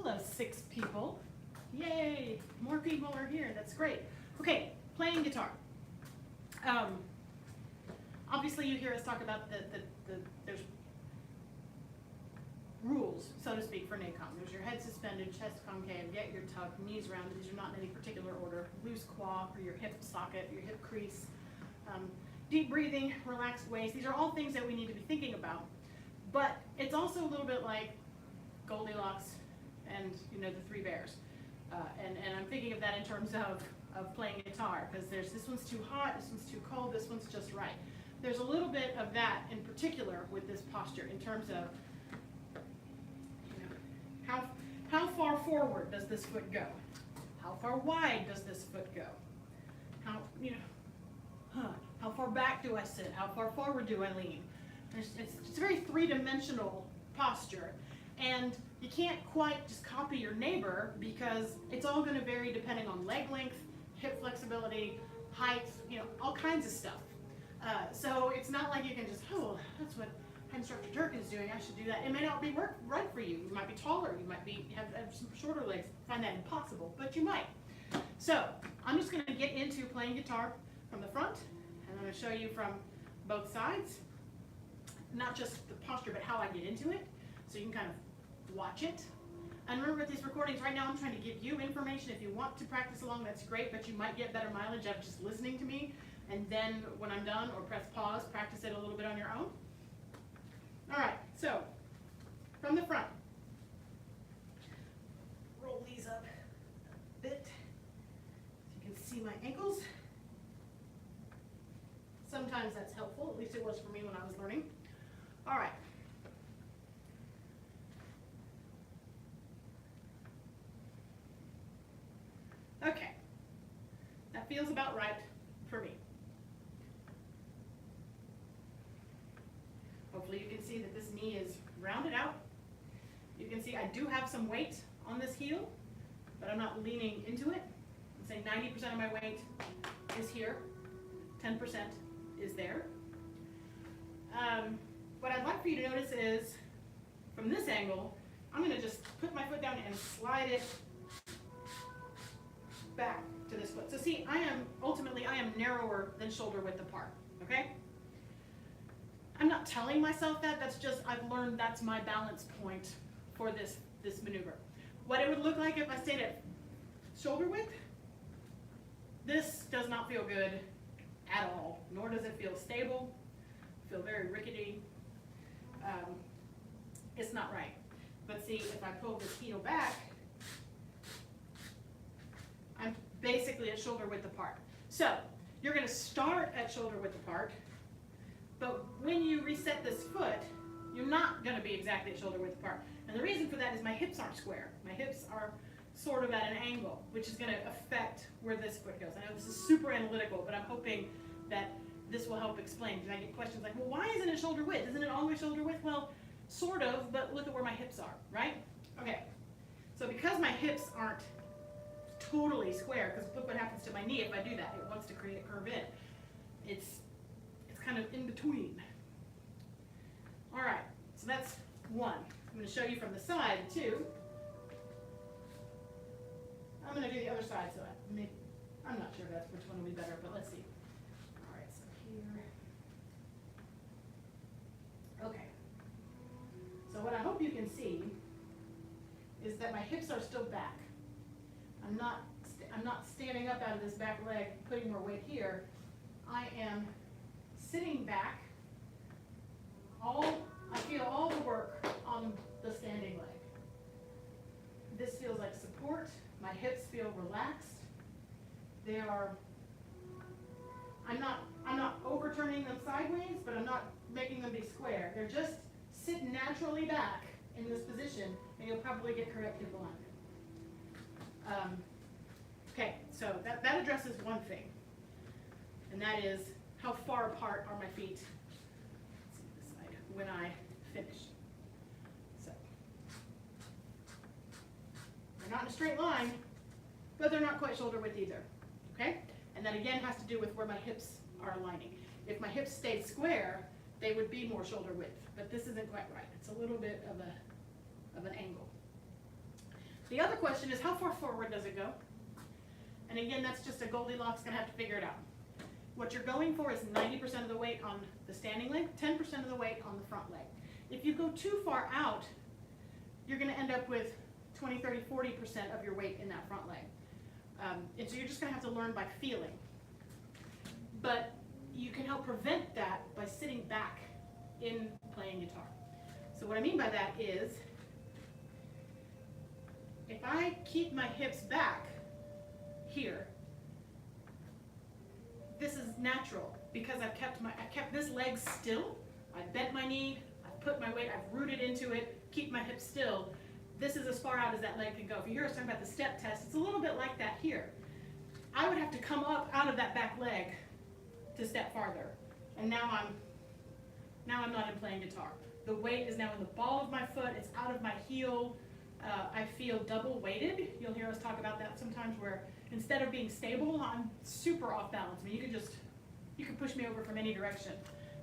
Hello, 6 people. Yay, more people are here, that's great. Okay, playing guitar. Obviously you hear us talk about there's rules, so to speak, for NACOM. There's your head suspended, chest concave, get your tuck, knees rounded. These are not in any particular order. Loose quad or your hip socket, your hip crease. Deep breathing, relaxed waist. These are all things that we need to be thinking about. But it's also a little bit like Goldilocks and the 3 bears. And I'm thinking of that in terms of playing guitar, because there's this one's too hot, this one's too cold, this one's just right. There's a little bit of that in particular with this posture in terms of how far forward does this foot go? How far wide does this foot go? How far back do I sit? How far forward do I lean? It's a very 3-dimensional posture, and you can't quite just copy your neighbor because it's all going to vary depending on leg length, hip flexibility, height, all kinds of stuff. So it's not like you can just, oh, that's what Head Instructor Durkin is doing, I should do that. It may not be right for you. You might be taller, you might have some shorter legs, find that impossible, but you might. So I'm just going to get into playing guitar from the front, and I'm going to show you from both sides, not just the posture, but how I get into it, so you can kind of watch it. And remember, with these recordings right now, I'm trying to give you information. If you want to practice along, that's great, but you might get better mileage out of just listening to me, and then when I'm done, or press pause, practice it a little bit on your own. All right, so from the front, roll these up a bit so you can see my ankles. Sometimes that's helpful, at least it was for me when I was learning. All right. Okay, that feels about right for me. Hopefully you can see that this knee is rounded out. You can see I do have some weight on this heel, but I'm not leaning into it. I'd say 90% of my weight is here, 10% is there. What I'd like for you to notice is, from this angle, I'm going to just put my foot down and slide it back to this foot. So see, I am narrower than shoulder width apart, okay? I'm not telling myself that, that's just, I've learned that's my balance point for this maneuver. What it would look like if I stayed at shoulder width, this does not feel good at all, nor does it feel stable, feel very rickety. It's not right. But see, if I pull this heel back, I'm basically at shoulder width apart. So you're going to start at shoulder width apart, but when you reset this foot, you're not going to be exactly at shoulder width apart. And the reason for that is my hips aren't square. My hips are sort of at an angle, which is going to affect where this foot goes. I know this is super analytical, but I'm hoping that this will help explain, because I get questions like, well, why isn't it shoulder width? Isn't it always shoulder width? Well, sort of, but look at where my hips are, right? Okay, so because my hips aren't totally square, because look what happens to my knee if I do that. It wants to create a curve in. It's kind of in between. All right, so that's one. I'm going to show you from the side, too. I'm going to do the other side, so I'm not sure that's which one will be better, but let's see. All right, so here. Okay. So what I hope you can see is that my hips are still back. I'm not standing up out of this back leg, putting more weight here. I am sitting back. I feel all the work on the standing leg. This feels like support. My hips feel relaxed. They are, I'm not overturning them sideways, but I'm not making them be square. They're just sit naturally back in this position, and you'll probably get corrective alignment. Okay, so that addresses one thing, and that is how far apart are my feet, let's see this side, when I finish. So they're not in a straight line, but they're not quite shoulder width either. Okay, and that again has to do with where my hips are aligning. If my hips stayed square, they would be more shoulder width, but this isn't quite right. It's a little bit of an angle. The other question is, how far forward does it go? And again, that's just a Goldilocks, gonna have to figure it out. What you're going for is 90% of the weight on the standing leg, 10% of the weight on the front leg. If you go too far out, you're gonna end up with 20, 30, 40% of your weight in that front leg. And so you're just gonna have to learn by feeling. But you can help prevent that by sitting back in playing guitar. So what I mean by that is, if I keep my hips back here, this is natural because I've kept this leg still. I've bent my knee, I've put my weight, I've rooted into it, keep my hips still. This is as far out as that leg can go. If you hear us talking about the step test, it's a little bit like that here. I would have to come up out of that back leg to step farther. And now I'm not in playing guitar. The weight is now in the ball of my foot, it's out of my heel. I feel double weighted. You'll hear us talk about that sometimes, where instead of being stable, I'm super off balance. I mean, you can push me over from any direction.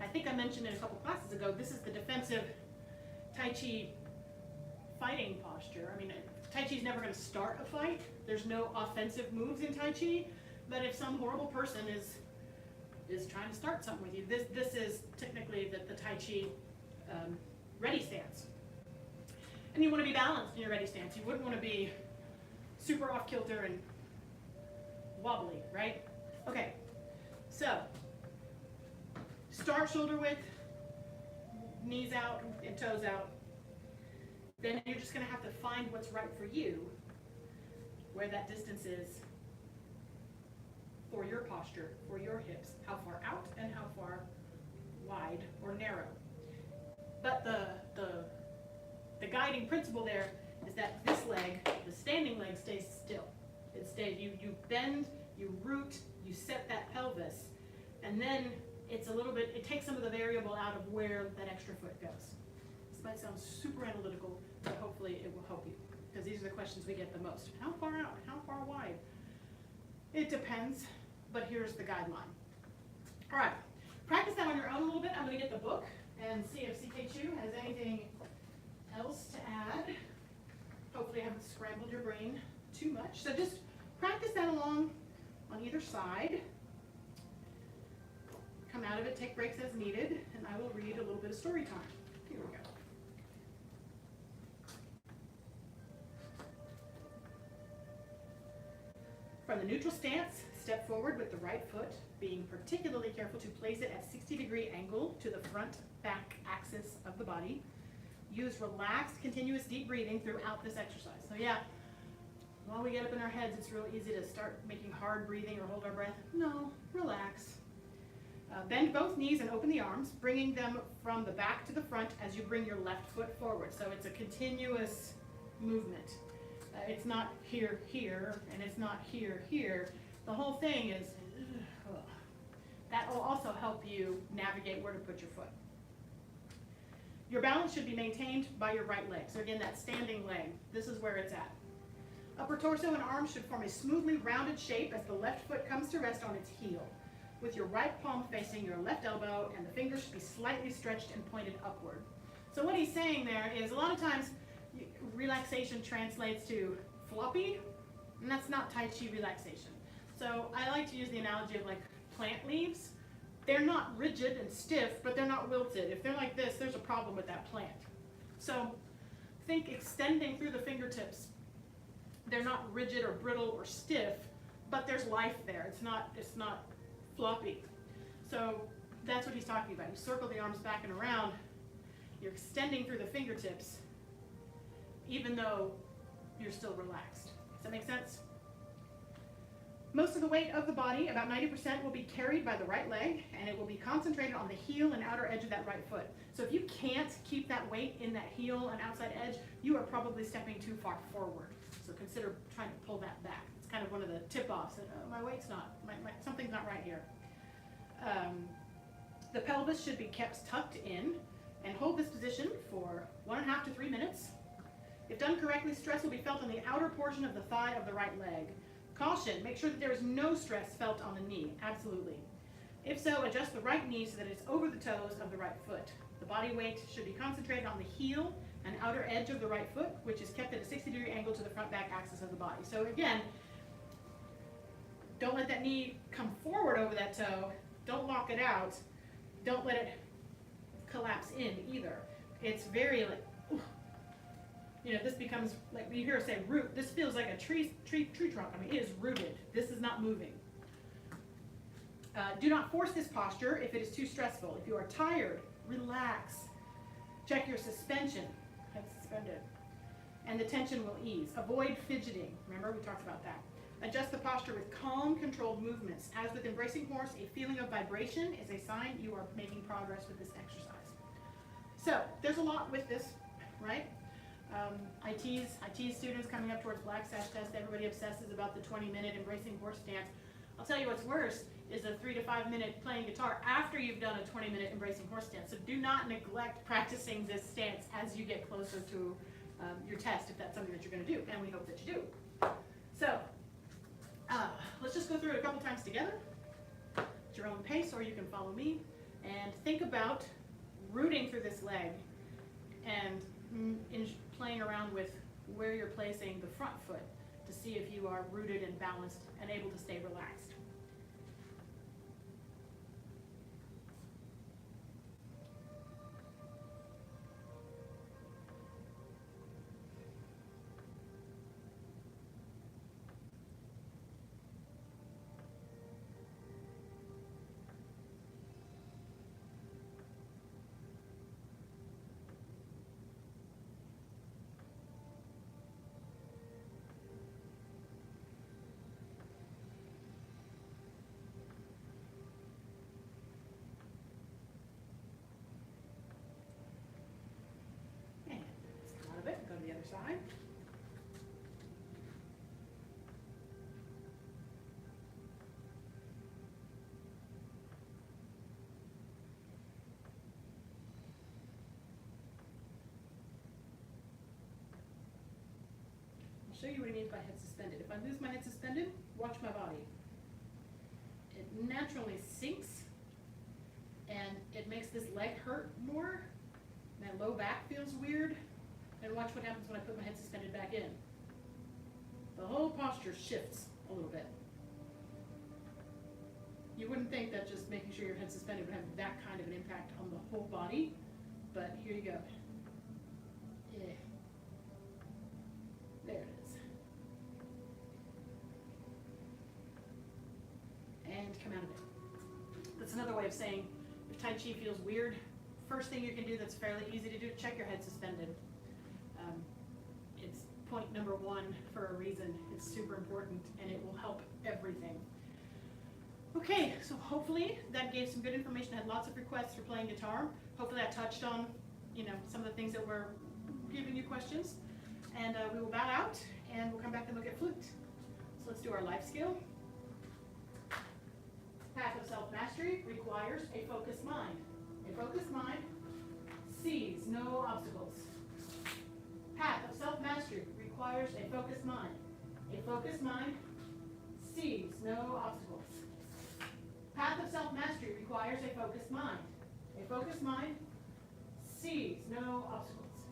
I think I mentioned it a couple classes ago, this is the defensive Tai Chi fighting posture. I mean, Tai Chi is never going to start a fight. There's no offensive moves in Tai Chi, but if some horrible person is trying to start something with you, this is technically the Tai Chi ready stance. And you want to be balanced in your ready stance. You wouldn't want to be super off kilter and wobbly, right? Okay, so start shoulder width, knees out and toes out. Then you're just going to have to find what's right for you, where that distance is for your posture, for your hips, how far out and how far wide or narrow. But the guiding principle there is that this leg, the standing leg, stays still. It stays, you bend, you root, you set that pelvis, and then it's a little bit, it takes some of the variable out of where that extra foot goes. This might sound super analytical, but hopefully it will help you, because these are the questions we get the most. How far out? How far wide? It depends, but here's the guideline. All right, practice that on your own a little bit. I'm going to get the book and see if CK Chu has anything else to add. Hopefully I haven't scrambled your brain too much. So just practice that along on either side. Come out of it, take breaks as needed, and I will read a little bit of story time. Here we go. From the neutral stance, step forward with the right foot, being particularly careful to place it at 60-degree angle to the front back axis of the body. Use relaxed, continuous deep breathing throughout this exercise. So yeah, while we get up in our heads, it's real easy to start making hard breathing or hold our breath. No, relax. Bend both knees and open the arms, bringing them from the back to the front as you bring your left foot forward. So it's a continuous movement. It's not here, here, and it's not here, here. The whole thing is, that will also help you navigate where to put your foot. Your balance should be maintained by your right leg. So again, that standing leg, this is where it's at. Upper torso and arms should form a smoothly rounded shape as the left foot comes to rest on its heel, with your right palm facing your left elbow, and the fingers should be slightly stretched and pointed upward. So what he's saying there is, a lot of times relaxation translates to floppy, and that's not Tai Chi relaxation. So I like to use the analogy of like plant leaves. They're not rigid and stiff, but they're not wilted. If they're like this, there's a problem with that plant. So think extending through the fingertips. They're not rigid or brittle or stiff, but there's life there. It's not floppy. So that's what he's talking about. You circle the arms back and around. You're extending through the fingertips, even though you're still relaxed. Does that make sense? Most of the weight of the body, about 90%, will be carried by the right leg, and it will be concentrated on the heel and outer edge of that right foot. So if you can't keep that weight in that heel and outside edge, you are probably stepping too far forward. So consider trying to pull that back. It's kind of one of the tip-offs that, oh, my weight's not, something's not right here. The pelvis should be kept tucked in, and hold this position for 1.5 to 3 minutes. If done correctly, stress will be felt on the outer portion of the thigh of the right leg. Caution, make sure that there is no stress felt on the knee, absolutely. If so, adjust the right knee so that it's over the toes of the right foot. The body weight should be concentrated on the heel an outer edge of the right foot, which is kept at a 60-degree angle to the front back axis of the body. So again, don't let that knee come forward over that toe. Don't lock it out. Don't let it collapse in either. It's very like, ooh. You know, this becomes like you hear us say root. This feels like a tree trunk. I mean, it is rooted. This is not moving. Do not force this posture if it is too stressful. If you are tired, relax. Check your suspension. Head suspended. And the tension will ease. Avoid fidgeting. Remember, we talked about that. Adjust the posture with calm, controlled movements. As with embracing horse, a feeling of vibration is a sign you are making progress with this exercise. So, there's a lot with this, right? IT students coming up towards Black Sash test, everybody obsesses about the 20-minute embracing horse stance. I'll tell you what's worse is a 3 to 5 minute playing guitar after you've done a 20-minute embracing horse stance. So do not neglect practicing this stance as you get closer to your test, if that's something that you're going to do, and we hope that you do. So, let's just go through it a couple times together at your own pace, or you can follow me, and think about rooting through this leg and playing around with where you're placing the front foot to see if you are rooted and balanced and able to stay relaxed. Go to the other side. I'll show you what he means by head suspended. If I lose my head suspended, watch my body. It naturally sinks, and it makes this leg hurt more. My low back feels weird. And watch what happens when I put my head suspended back in. The whole posture shifts a little bit. You wouldn't think that just making sure your head suspended would have that kind of an impact on the whole body, but here you go. Yeah. There it is. And come out of it. That's another way of saying if Tai Chi feels weird, first thing you can do that's fairly easy to do, check your head suspended. It's point number 1 for a reason. It's super important, and it will help everything. Okay, so hopefully that gave some good information. I had lots of requests for playing guitar. Hopefully that touched on, some of the things that were giving you questions. And we will bow out, and we'll come back and look at flute. So let's do our life skill. Path of self-mastery requires a focused mind. A focused mind sees no obstacles. Path of self-mastery requires a focused mind. A focused mind sees no obstacles. Path of self-mastery requires a focused mind. A focused mind sees no obstacles.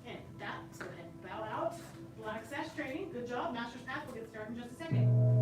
And with that, let's go ahead and bow out. Black Sash training. Good job. Master's Path. We'll get started in just a second.